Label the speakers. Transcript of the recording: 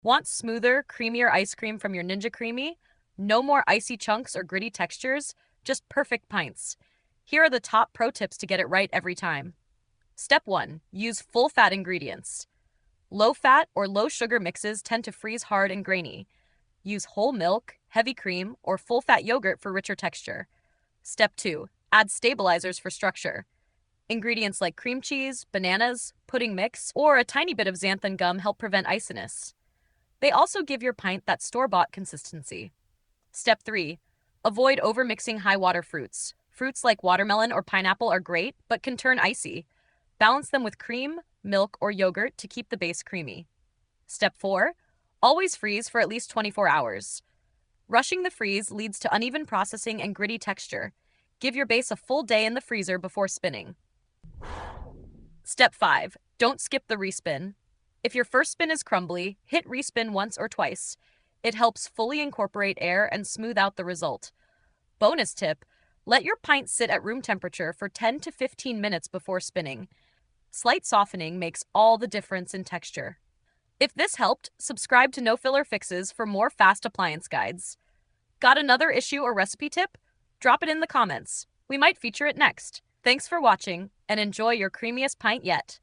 Speaker 1: Want smoother, creamier ice cream from your Ninja Creami? No more icy chunks or gritty textures, just perfect pints. Here are the top pro tips to get it right every time. Step 1. Use full fat ingredients. Low fat or low sugar mixes tend to freeze hard and grainy. Use whole milk, heavy cream, or full fat yogurt for richer texture. Step 2. Add stabilizers for structure. Ingredients like cream cheese, bananas, pudding mix, or a tiny bit of xanthan gum help prevent iciness. They also give your pint that store-bought consistency. Step 3. Avoid overmixing high-water fruits. Fruits like watermelon or pineapple are great, but can turn icy. Balance them with cream, milk, or yogurt to keep the base creamy. Step 4. Always freeze for at least 24 hours. Rushing the freeze leads to uneven processing and gritty texture. Give your base a full day in the freezer before spinning. Step 5. Don't skip the respin. If your first spin is crumbly, hit respin once or twice. It helps fully incorporate air and smooth out the result. Bonus tip: let your pint sit at room temperature for 10 to 15 minutes before spinning. Slight softening makes all the difference in texture. If this helped, subscribe to No Filler Fixes for more fast appliance guides. Got another issue or recipe tip? Drop it in the comments. We might feature it next. Thanks for watching, and enjoy your creamiest pint yet.